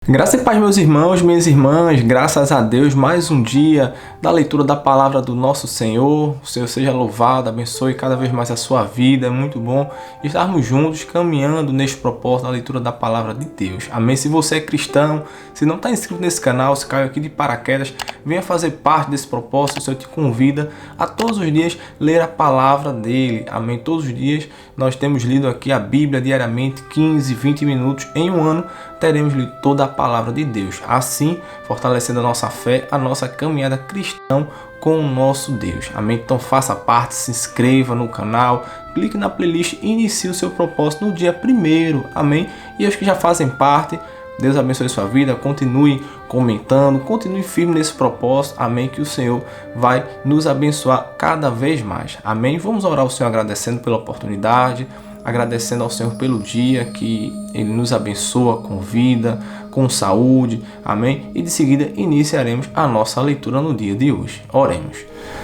Graça e paz, meus irmãos, minhas irmãs, graças a Deus, mais um dia da leitura da palavra do nosso Senhor. O Senhor seja louvado, abençoe cada vez mais a sua vida. É muito bom estarmos juntos, caminhando neste propósito da leitura da palavra de Deus. Amém? Se você é cristão, se não está inscrito nesse canal, se caiu aqui de paraquedas, venha fazer parte desse propósito. O Senhor te convida a todos os dias ler a palavra dele. Amém? Todos os dias nós temos lido aqui a Bíblia diariamente, 15, 20 minutos. Em um ano, teremos lido toda a palavra de Deus, assim fortalecendo a nossa fé, a nossa caminhada cristã com o nosso Deus. Amém? Então faça parte, se inscreva no canal, clique na playlist e inicie o seu propósito no dia 1º. Amém? E os que já fazem parte, Deus abençoe sua vida, continue comentando, continue firme nesse propósito. Amém? Que o Senhor vai nos abençoar cada vez mais. Amém? Vamos orar ao Senhor agradecendo pela oportunidade, agradecendo ao Senhor pelo dia que Ele nos abençoa com vida, com saúde, amém? E de seguida iniciaremos a nossa leitura no dia de hoje. Oremos.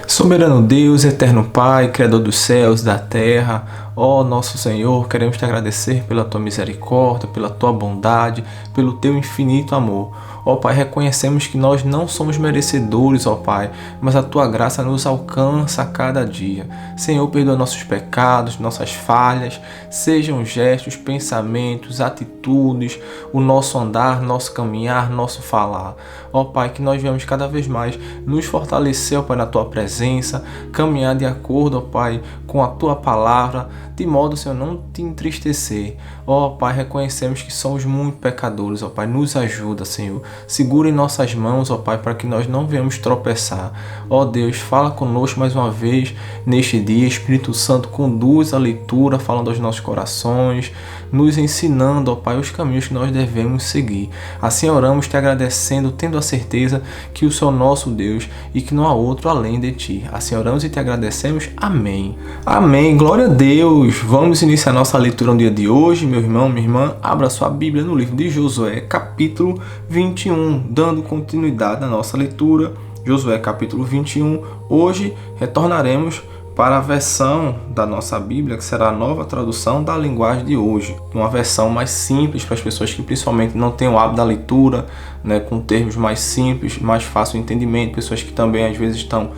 Soberano Deus, eterno Pai, Criador dos céus e da terra, ó nosso Senhor, queremos te agradecer pela tua misericórdia, pela tua bondade, pelo teu infinito amor. Ó Pai, reconhecemos que nós não somos merecedores, ó Pai, mas a tua graça nos alcança a cada dia. Senhor, perdoa nossos pecados, nossas falhas, sejam gestos, pensamentos, atitudes, o nosso andar, nosso caminhar, nosso falar. Ó Pai, que nós venhamos cada vez mais nos fortalecer, ó Pai, na tua presença, caminhar de acordo, ó Pai, com a tua palavra, de modo, Senhor, não te entristecer. Ó Pai, reconhecemos que somos muito pecadores, ó Pai, nos ajuda, Senhor. Segura em nossas mãos, ó Pai, para que nós não venhamos tropeçar. Ó Deus, fala conosco mais uma vez neste dia. Espírito Santo, conduz a leitura, falando aos nossos corações, nos ensinando, ó Pai, os caminhos que nós devemos seguir. Assim oramos, te agradecendo, tendo a certeza que o Senhor é nosso Deus e que não há outro além de ti. Assim oramos e te agradecemos. Amém. Amém. Glória a Deus. Vamos iniciar nossa leitura no dia de hoje. Meu irmão, minha irmã, abra sua Bíblia no livro de Josué, capítulo 21, dando continuidade à nossa leitura. Josué, capítulo 21. Hoje retornaremos para a versão da nossa Bíblia, que será a nova tradução da linguagem de hoje. Uma versão mais simples para as pessoas que principalmente não têm o hábito da leitura, né, com termos mais simples, mais fácil de entendimento, pessoas que também às vezes estão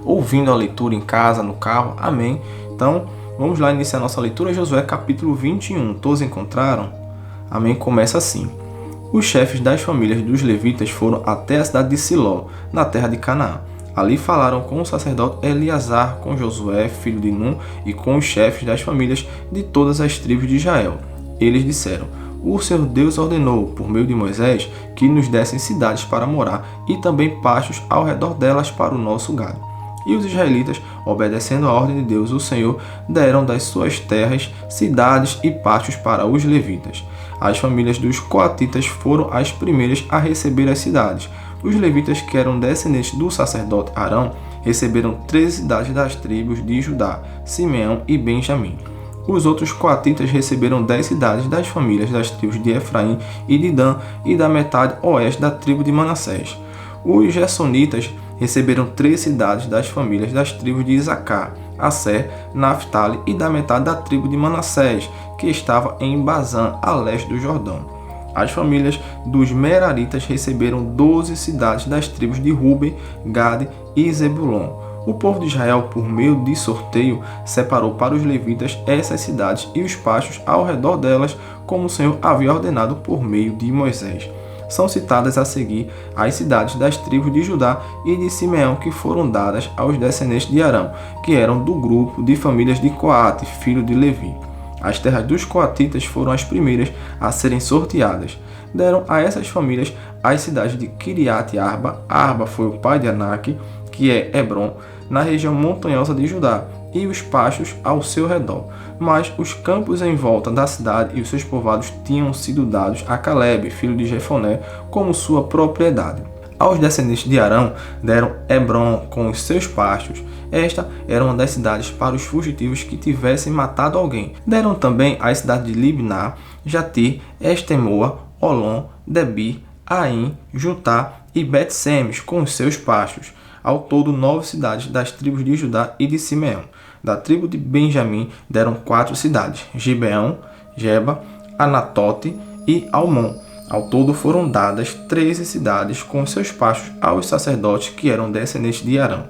ouvindo a leitura em casa, no carro. Amém? Então, vamos lá iniciar a nossa leitura. Josué, capítulo 21. Todos encontraram? Amém? Começa assim. Os chefes das famílias dos levitas foram até a cidade de Siló, na terra de Canaã. Ali falaram com o sacerdote Eleazar, com Josué, filho de Nun, e com os chefes das famílias de todas as tribos de Israel. Eles disseram: o Senhor Deus ordenou, por meio de Moisés, que nos dessem cidades para morar e também pastos ao redor delas para o nosso gado. E os israelitas, obedecendo a ordem de Deus, o Senhor, deram das suas terras cidades e pastos para os levitas. As famílias dos coatitas foram as primeiras a receber as cidades. Os levitas, que eram descendentes do sacerdote Arão, receberam 13 cidades das tribos de Judá, Simeão e Benjamim. Os outros coatitas receberam 10 cidades das famílias das tribos de Efraim e de Dan e da metade oeste da tribo de Manassés. Os gersonitas receberam 3 cidades das famílias das tribos de Isacar, Asser, Naftali e da metade da tribo de Manassés, que estava em Bazã, a leste do Jordão. As famílias dos Meraritas receberam 12 cidades das tribos de Ruben, Gade e Zebulon. O povo de Israel, por meio de sorteio, separou para os levitas essas cidades e os pastos ao redor delas, como o Senhor havia ordenado por meio de Moisés. São citadas a seguir as cidades das tribos de Judá e de Simeão, que foram dadas aos descendentes de Arão, que eram do grupo de famílias de Coate, filho de Levi. As terras dos coatitas foram as primeiras a serem sorteadas. Deram a essas famílias as cidades de Kiriat Arba. Arba foi o pai de Anak, que é Hebron, na região montanhosa de Judá, e os pastos ao seu redor. Mas os campos em volta da cidade e os seus povoados tinham sido dados a Calebe, filho de Jefoné, como sua propriedade. Aos descendentes de Arão deram Hebron com os seus pastos. Esta era uma das cidades para os fugitivos que tivessem matado alguém. Deram também as cidades de Libná, Jatir, Estemoa, Olom, Debir, Aim, Jutá e Bet-Semes com os seus pastos. Ao todo 9 cidades das tribos de Judá e de Simeão. Da tribo de Benjamim deram 4 cidades: Gibeão, Geba, Anatote e Almon. Ao todo foram dadas 13 cidades com seus pastos aos sacerdotes que eram descendentes de Arão.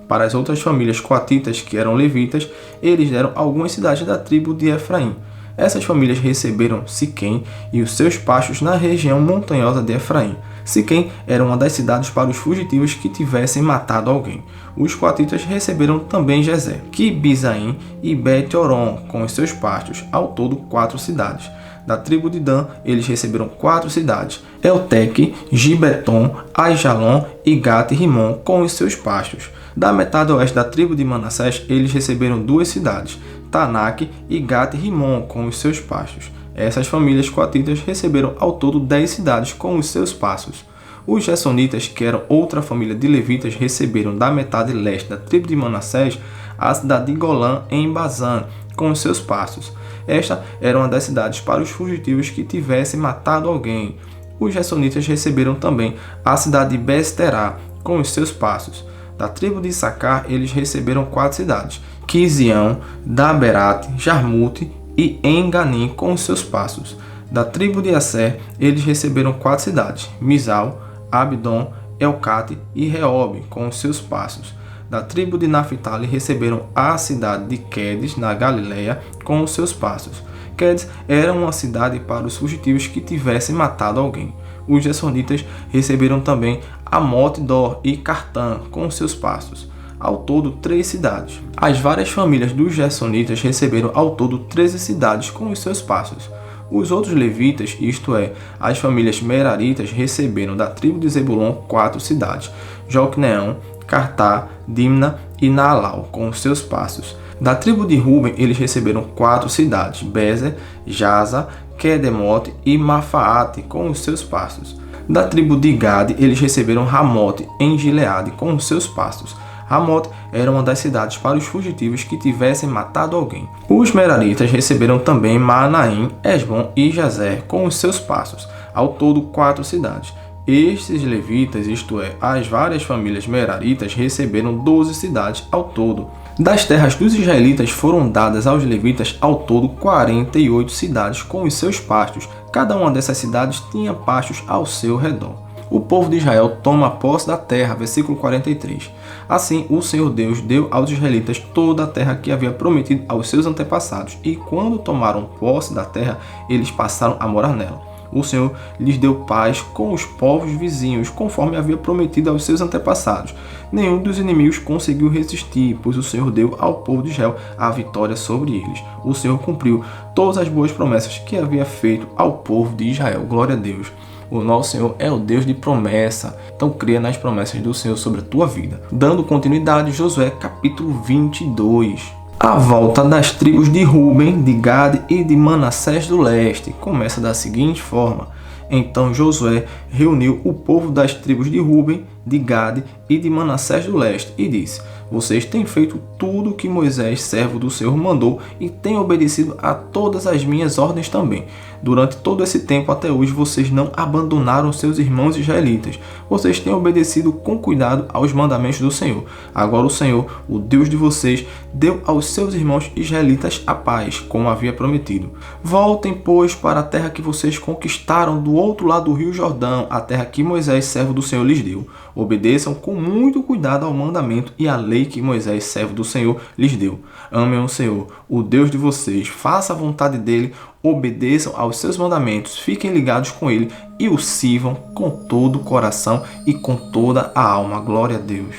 Para as outras famílias coatitas que eram levitas, eles deram algumas cidades da tribo de Efraim. Essas famílias receberam Siquém e os seus pastos na região montanhosa de Efraim. Siquém era uma das cidades para os fugitivos que tivessem matado alguém. Os coatitas receberam também Gezer, Quibizaim e Bet-Horon com os seus pastos, ao todo 4 cidades. Da tribo de Dan, eles receberam 4 cidades: Elteque, Gibeton, Aijalon e Gat-Rimon com os seus pastos. Da metade oeste da tribo de Manassés, eles receberam 2 cidades: Tanak e Gat-Rimon com os seus pastos. Essas famílias coatitas receberam ao todo 10 cidades com os seus pastos. Os Gersonitas, que eram outra família de levitas, receberam da metade leste da tribo de Manassés a cidade de Golã em Bazã com os seus pastos. Esta era uma das cidades para os fugitivos que tivessem matado alguém. Os Gersonitas receberam também a cidade de Besterá com os seus pastos. Da tribo de Issacar, eles receberam 4 cidades: Quizião, Daberate, Jarmute e Enganim com os seus pastos. Da tribo de Asser, eles receberam 4 cidades: Misal, Abdon, Elcate e Reobe com os seus pastos. Da tribo de Naphtali receberam a cidade de Quedes, na Galileia, com os seus pastos. Quedes era uma cidade para os fugitivos que tivessem matado alguém. Os Gersonitas receberam também Amote-Dor e Cartã com os seus pastos. Ao todo 3 cidades. As várias famílias dos Gersonitas receberam ao todo 13 cidades com os seus pastos. Os outros levitas, isto é, as famílias meraritas, receberam da tribo de Zebulon 4 cidades: Jocneão, Cartá, Dimna e Naalau, com os seus pastos. Da tribo de Ruben, eles receberam 4 cidades: Bezer, Jaza, Quedemote e Mafaate, com os seus pastos. Da tribo de Gade, eles receberam Ramote, em Gileade, com os seus pastos. Ramote era uma das cidades para os fugitivos que tivessem matado alguém. Os meraritas receberam também Maanaim, Esbom e Jazer, com os seus pastos. Ao todo 4 cidades. Estes levitas, isto é, as várias famílias meraritas, receberam 12 cidades ao todo. Das terras dos israelitas foram dadas aos levitas ao todo 48 cidades com os seus pastos. Cada uma dessas cidades tinha pastos ao seu redor. O povo de Israel toma posse da terra, versículo 43. Assim, o Senhor Deus deu aos israelitas toda a terra que havia prometido aos seus antepassados, e quando tomaram posse da terra, eles passaram a morar nela. O Senhor lhes deu paz com os povos vizinhos, conforme havia prometido aos seus antepassados. Nenhum dos inimigos conseguiu resistir, pois o Senhor deu ao povo de Israel a vitória sobre eles. O Senhor cumpriu todas as boas promessas que havia feito ao povo de Israel. Glória a Deus. O nosso Senhor é o Deus de promessa, então creia nas promessas do Senhor sobre a tua vida. Dando continuidade, Josué capítulo 22. A volta das tribos de Ruben, de Gade e de Manassés do leste começa da seguinte forma: então Josué reuniu o povo das tribos de Ruben, de Gade e de Manassés do leste e disse: vocês têm feito tudo o que Moisés, servo do Senhor, mandou e têm obedecido a todas as minhas ordens também. Durante todo esse tempo até hoje vocês não abandonaram seus irmãos israelitas. Vocês têm obedecido com cuidado aos mandamentos do Senhor. Agora o Senhor, o Deus de vocês, deu aos seus irmãos israelitas a paz, como havia prometido. Voltem, pois, para a terra que vocês conquistaram do outro lado do rio Jordão, a terra que Moisés, servo do Senhor, lhes deu. Obedeçam com muito cuidado ao mandamento e à lei que Moisés, servo do Senhor, lhes deu. Amem o Senhor, o Deus de vocês, façam a vontade dele, obedeçam aos seus mandamentos, fiquem ligados com ele e o sirvam com todo o coração e com toda a alma. Glória a Deus.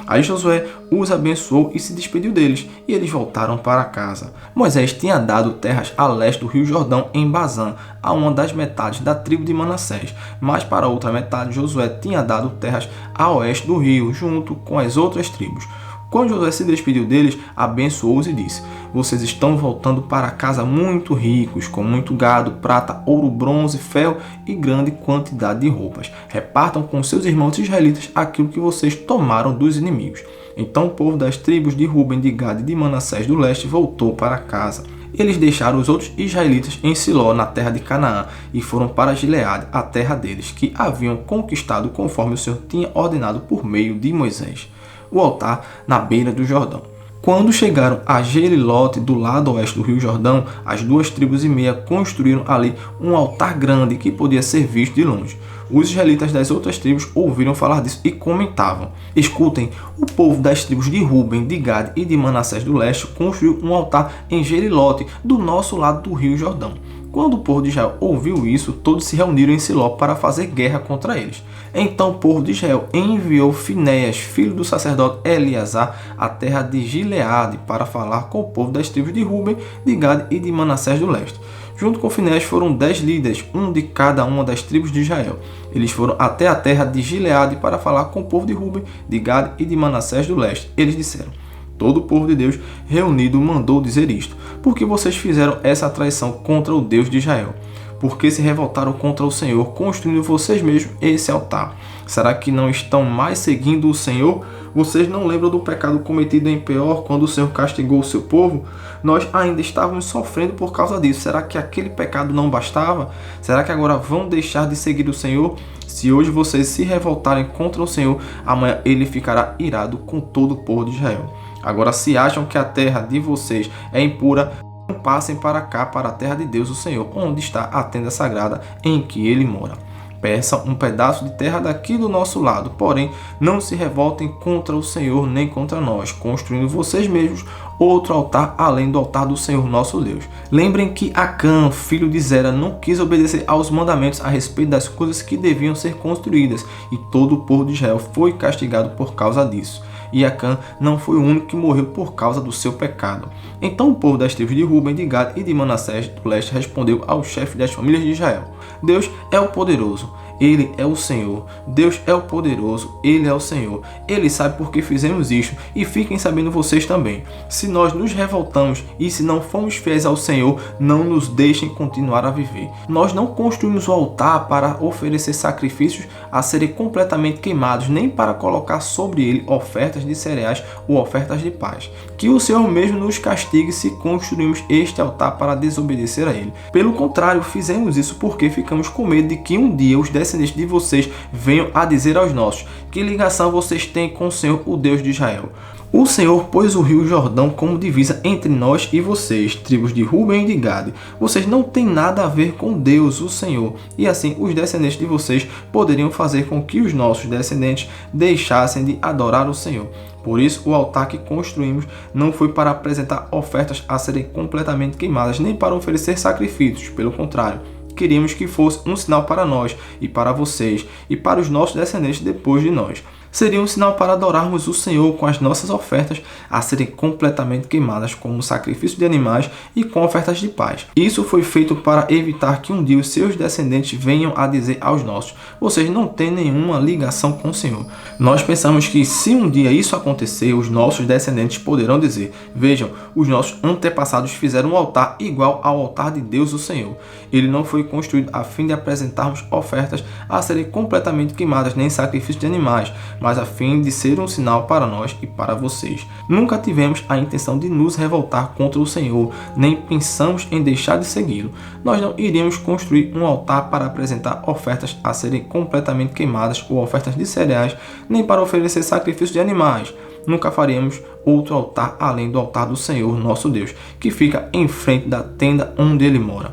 Aí Josué os abençoou e se despediu deles, e eles voltaram para casa. Moisés tinha dado terras a leste do rio Jordão, em Bazã, a uma das metades da tribo de Manassés, mas para a outra metade Josué tinha dado terras a oeste do rio, junto com as outras tribos. Quando Josué se despediu deles, abençoou-os e disse: vocês estão voltando para casa muito ricos, com muito gado, prata, ouro, bronze, ferro e grande quantidade de roupas. Repartam com seus irmãos israelitas aquilo que vocês tomaram dos inimigos. Então o povo das tribos de Ruben, de Gade e de Manassés do leste voltou para casa. Eles deixaram os outros israelitas em Siló, na terra de Canaã, e foram para Gileade, a terra deles, que haviam conquistado conforme o Senhor tinha ordenado por meio de Moisés. O altar na beira do Jordão. Quando chegaram a Gelilote, do lado oeste do rio Jordão, as 2,5 tribos construíram ali um altar grande que podia ser visto de longe. Os israelitas das outras tribos ouviram falar disso e comentavam: escutem, o povo das tribos de Ruben, de Gade e de Manassés do leste construiu um altar em Gelilote, do nosso lado do rio Jordão. Quando o povo de Israel ouviu isso, todos se reuniram em Siló para fazer guerra contra eles. Então o povo de Israel enviou Finéias, filho do sacerdote Eleazar, à terra de Gileade para falar com o povo das tribos de Ruben, de Gade e de Manassés do leste. Junto com Finéias foram 10 líderes, um de cada uma das tribos de Israel. Eles foram até a terra de Gileade para falar com o povo de Ruben, de Gade e de Manassés do leste. Eles disseram: todo o povo de Deus reunido mandou dizer isto: por que vocês fizeram essa traição contra o Deus de Israel? Por que se revoltaram contra o Senhor, construindo vocês mesmos esse altar? Será que não estão mais seguindo o Senhor? Vocês não lembram do pecado cometido em Peor, quando o Senhor castigou o seu povo? Nós ainda estávamos sofrendo por causa disso. Será que aquele pecado não bastava? Será que agora vão deixar de seguir o Senhor? Se hoje vocês se revoltarem contra o Senhor, amanhã ele ficará irado com todo o povo de Israel. Agora, se acham que a terra de vocês é impura, não passem para cá, para a terra de Deus, o Senhor, onde está a tenda sagrada em que ele mora. Peçam um pedaço de terra daqui do nosso lado, porém não se revoltem contra o Senhor nem contra nós, construindo vocês mesmos outro altar além do altar do Senhor nosso Deus. Lembrem que Acã, filho de Zera, não quis obedecer aos mandamentos a respeito das coisas que deviam ser construídas, e todo o povo de Israel foi castigado por causa disso. E Acã não foi o único que morreu por causa do seu pecado. Então o povo das tribos de Ruben, de Gade e de Manassés do leste respondeu ao chefe das famílias de Israel: Deus é o poderoso, Ele é o Senhor. Deus é o poderoso, Ele é o Senhor. Ele sabe por que fizemos isto, e fiquem sabendo vocês também. Se nós nos revoltamos e se não fomos fiéis ao Senhor, não nos deixem continuar a viver. Nós não construímos o altar para oferecer sacrifícios a serem completamente queimados, nem para colocar sobre ele ofertas de cereais ou ofertas de paz. Que o Senhor mesmo nos castigue se construímos este altar para desobedecer a Ele. Pelo contrário, fizemos isso porque ficamos com medo de que um dia os descendentes de vocês venham a dizer aos nossos: que ligação vocês têm com o Senhor, o Deus de Israel? O Senhor pôs o rio Jordão como divisa entre nós e vocês, tribos de Ruben e de Gade. Vocês não têm nada a ver com Deus, o Senhor, e assim os descendentes de vocês poderiam fazer com que os nossos descendentes deixassem de adorar o Senhor. Por isso, o altar que construímos não foi para apresentar ofertas a serem completamente queimadas, nem para oferecer sacrifícios. Pelo contrário, queríamos que fosse um sinal para nós e para vocês e para os nossos descendentes depois de nós. Seria um sinal para adorarmos o Senhor com as nossas ofertas a serem completamente queimadas como sacrifício de animais e com ofertas de paz. Isso foi feito para evitar que um dia os seus descendentes venham a dizer aos nossos: vocês não têm nenhuma ligação com o Senhor. Nós pensamos que se um dia isso acontecer, os nossos descendentes poderão dizer: vejam, os nossos antepassados fizeram um altar igual ao altar de Deus, o Senhor. Ele não foi construído a fim de apresentarmos ofertas a serem completamente queimadas, nem sacrifícios de animais, mas a fim de ser um sinal para nós e para vocês. Nunca tivemos a intenção de nos revoltar contra o Senhor, nem pensamos em deixar de segui-lo. Nós não iríamos construir um altar para apresentar ofertas a serem completamente queimadas ou ofertas de cereais, nem para oferecer sacrifícios de animais. Nunca faremos outro altar além do altar do Senhor, nosso Deus, que fica em frente da tenda onde ele mora.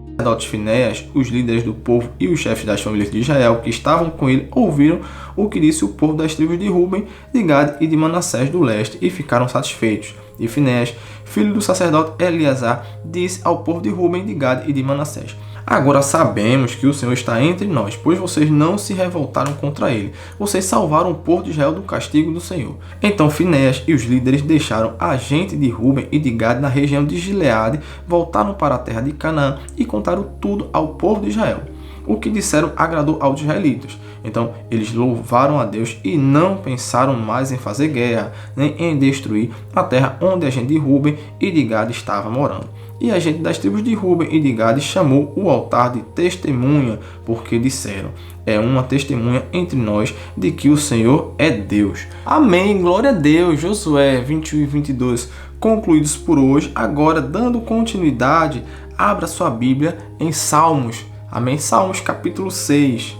O sacerdote Finéias, os líderes do povo e os chefes das famílias de Israel que estavam com ele ouviram o que disse o povo das tribos de Ruben, de Gade e de Manassés do leste e ficaram satisfeitos. E Finéias, filho do sacerdote Eleazar, disse ao povo de Ruben, de Gade e de Manassés: agora sabemos que o Senhor está entre nós, pois vocês não se revoltaram contra ele. Vocês salvaram o povo de Israel do castigo do Senhor. Então Finéias e os líderes deixaram a gente de Ruben e de Gade na região de Gileade, voltaram para a terra de Canaã e contaram tudo ao povo de Israel. O que disseram agradou aos israelitas. Então eles louvaram a Deus e não pensaram mais em fazer guerra, nem em destruir a terra onde a gente de Ruben e de Gade estava morando. E a gente das tribos de Ruben e de Gade chamou o altar de testemunha, porque disseram: é uma testemunha entre nós de que o Senhor é Deus. Amém, glória a Deus. Josué 21 e 22 concluídos por hoje. Agora, dando continuidade, abra sua Bíblia em Salmos. Amém, Salmos capítulo 6.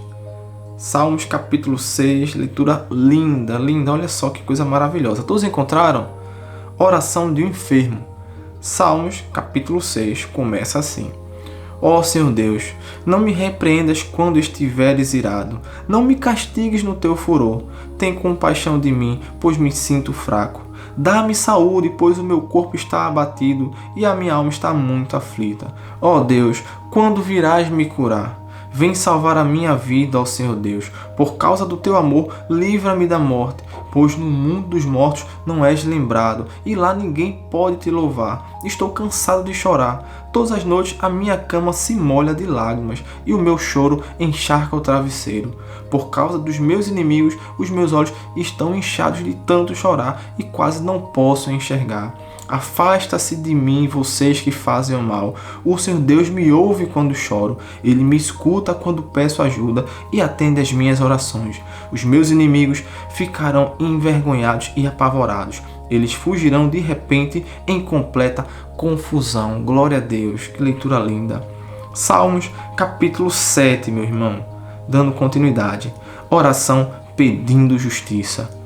Salmos capítulo 6, leitura linda, linda. Olha só que coisa maravilhosa. Todos encontraram? Oração de um enfermo. Salmos, capítulo 6, começa assim. Ó Senhor Deus, não me repreendas quando estiveres irado. Não me castigues no teu furor. Tem compaixão de mim, pois me sinto fraco. Dá-me saúde, pois o meu corpo está abatido e a minha alma está muito aflita. Ó Deus, quando virás me curar? Vem salvar a minha vida, ó Senhor Deus. Por causa do teu amor, livra-me da morte, pois no mundo dos mortos não és lembrado, e lá ninguém pode te louvar. Estou cansado de chorar. Todas as noites a minha cama se molha de lágrimas, e o meu choro encharca o travesseiro. Por causa dos meus inimigos, os meus olhos estão inchados de tanto chorar, e quase não posso enxergar. Afasta-se de mim, vocês que fazem o mal. O Senhor Deus me ouve quando choro. Ele me escuta quando peço ajuda e atende às minhas orações. Os meus inimigos ficarão envergonhados e apavorados. Eles fugirão de repente em completa confusão. Glória a Deus. Que leitura linda. Salmos, capítulo 7, meu irmão. Dando continuidade. Oração pedindo justiça.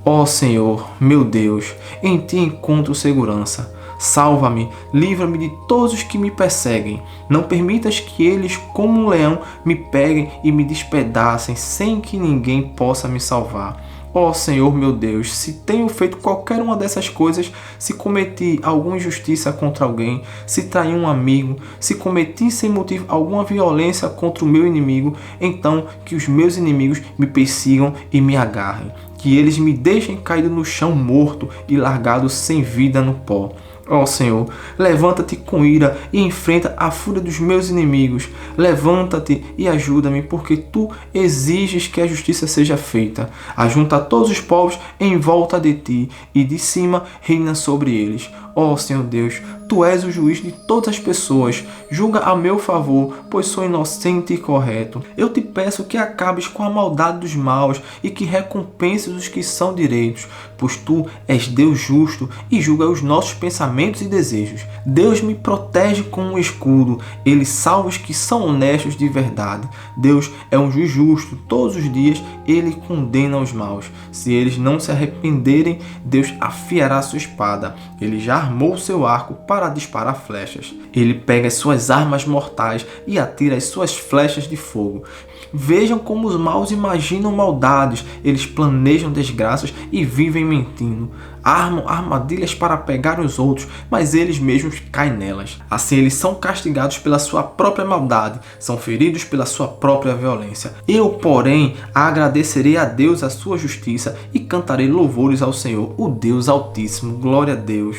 Ó Senhor, meu Deus, em Ti encontro segurança. Salva-me, livra-me de todos os que me perseguem. Não permitas que eles, como um leão, me peguem e me despedacem sem que ninguém possa me salvar. Ó Senhor, meu Deus, se tenho feito qualquer uma dessas coisas, se cometi alguma injustiça contra alguém, se traí um amigo, se cometi sem motivo alguma violência contra o meu inimigo, então que os meus inimigos me persigam e me agarrem. Que eles me deixem caído no chão morto e largado sem vida no pó. Ó Senhor, levanta-te com ira e enfrenta a fúria dos meus inimigos. Levanta-te e ajuda-me, porque Tu exiges que a justiça seja feita. Ajunta todos os povos em volta de Ti, e de cima reina sobre eles. Ó Senhor Deus, Tu és o juiz de todas as pessoas. Julga a meu favor, pois sou inocente e correto. Eu te peço que acabes com a maldade dos maus e que recompenses os que são direitos, pois Tu és Deus justo e julga os nossos pensamentos e desejos. Deus me protege com um escudo. Ele salva os que são honestos de verdade. Deus é um juiz justo. Todos os dias Ele condena os maus. Se eles não se arrependerem, Deus afiará sua espada. Ele já armou seu arco para disparar flechas. Ele pega as suas armas mortais e atira as suas flechas de fogo. Vejam como os maus imaginam maldades. Eles planejam desgraças e vivem mentindo. Armam armadilhas para pegar os outros, mas eles mesmos caem nelas. Assim eles são castigados pela sua própria maldade, são feridos pela sua própria violência. Eu, porém, agradecerei a Deus a sua justiça e cantarei louvores ao Senhor, o Deus Altíssimo. Glória a Deus.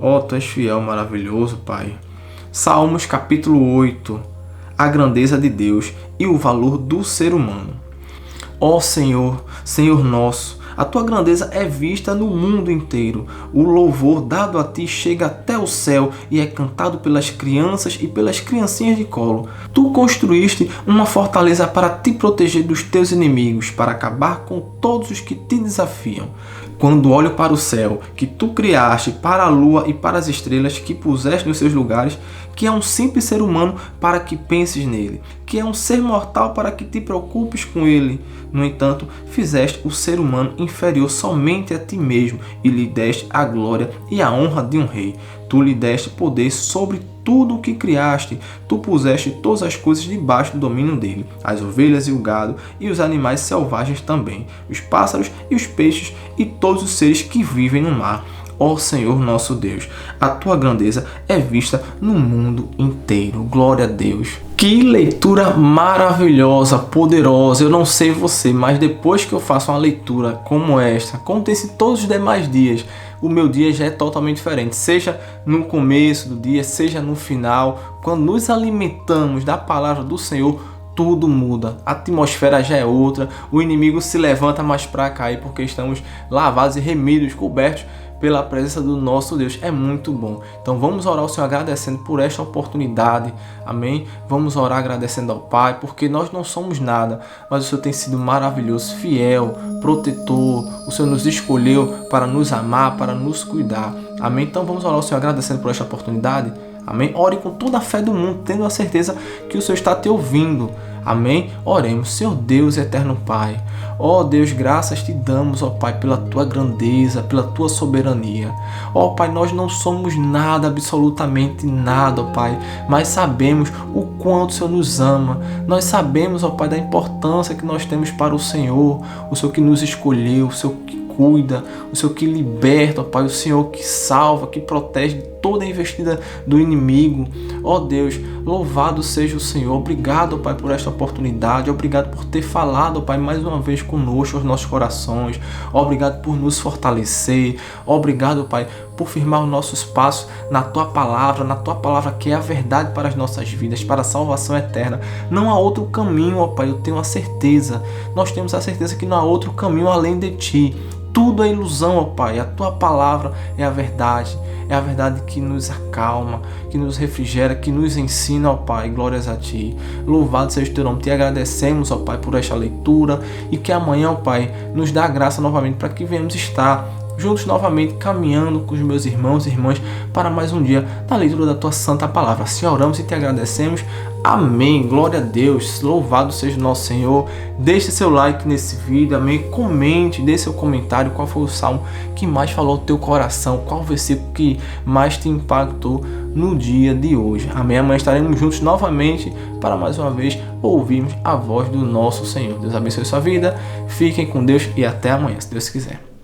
Ó, Tu és fiel, maravilhoso, Pai. Salmos, capítulo 8. A grandeza de Deus e o valor do ser humano. Ó Senhor, Senhor nosso, a Tua grandeza é vista no mundo inteiro. O louvor dado a Ti chega até o céu e é cantado pelas crianças e pelas criancinhas de colo. Tu construíste uma fortaleza para Te proteger dos Teus inimigos, para acabar com todos os que Te desafiam. Quando olho para o céu, que Tu criaste, para a lua e para as estrelas que puseste nos seus lugares, que é um simples ser humano para que penses nele, que é um ser mortal para que te preocupes com ele. No entanto, fizeste o ser humano inferior somente a ti mesmo e lhe deste a glória e a honra de um rei. Tu lhe deste poder sobre tudo o que criaste. Tu puseste todas as coisas debaixo do domínio dele, as ovelhas e o gado e os animais selvagens também, os pássaros e os peixes e todos os seres que vivem no mar. Ó Senhor nosso Deus, a Tua grandeza é vista no mundo inteiro. Glória a Deus. Que leitura maravilhosa, poderosa. Eu não sei você, mas depois que eu faço uma leitura como esta, como tem sido todos os demais dias, o meu dia já é totalmente diferente. Seja no começo do dia, seja no final. Quando nos alimentamos da palavra do Senhor, tudo muda, a atmosfera já é outra, o inimigo se levanta mais para cair porque estamos lavados e remidos, cobertos pela presença do nosso Deus. É muito bom. Então vamos orar ao Senhor agradecendo por esta oportunidade, amém? Vamos orar agradecendo ao Pai, porque nós não somos nada, mas o Senhor tem sido maravilhoso, fiel, protetor. O Senhor nos escolheu para nos amar, para nos cuidar, amém? Então vamos orar ao Senhor agradecendo por esta oportunidade. Amém? Ore com toda a fé do mundo, tendo a certeza que o Senhor está te ouvindo. Amém? Oremos. Senhor Deus, eterno Pai. Ó Deus, graças te damos, ó Pai, pela tua grandeza, pela tua soberania. Ó Pai, nós não somos nada, absolutamente nada, ó Pai, mas sabemos o quanto o Senhor nos ama. Nós sabemos, ó Pai, da importância que nós temos para o Senhor que nos escolheu, o Senhor que cuida, o Senhor que liberta, ó Pai, o Senhor que salva, que protege de toda a investida do inimigo. Ó Deus, louvado seja o Senhor. Obrigado, ó Pai, por esta oportunidade. Obrigado por ter falado, ó Pai, mais uma vez conosco, aos nossos corações. Obrigado por nos fortalecer. Obrigado, Pai, por firmar os nossos passos na Tua palavra que é a verdade para as nossas vidas, para a salvação eterna. Não há outro caminho, ó Pai, eu tenho a certeza. Nós temos a certeza que não há outro caminho além de Ti. Tudo é ilusão, ó Pai. A Tua palavra é a verdade. É a verdade que nos acalma, que nos refrigera, que nos ensina, ó Pai. Glórias a Ti. Louvado seja o Teu nome. Te agradecemos, ó Pai, por esta leitura. E que amanhã, ó Pai, nos dá graça novamente para que venhamos estar juntos novamente, caminhando com os meus irmãos e irmãs para mais um dia da leitura da Tua Santa Palavra. Assim oramos e Te agradecemos. Amém. Glória a Deus. Louvado seja o nosso Senhor. Deixe seu like nesse vídeo. Amém. Comente, dê seu comentário. Qual foi o salmo que mais falou ao teu coração? Qual o versículo que mais te impactou no dia de hoje? Amém. Amanhã estaremos juntos novamente para mais uma vez ouvirmos a voz do nosso Senhor. Deus abençoe sua vida. Fiquem com Deus e até amanhã, se Deus quiser.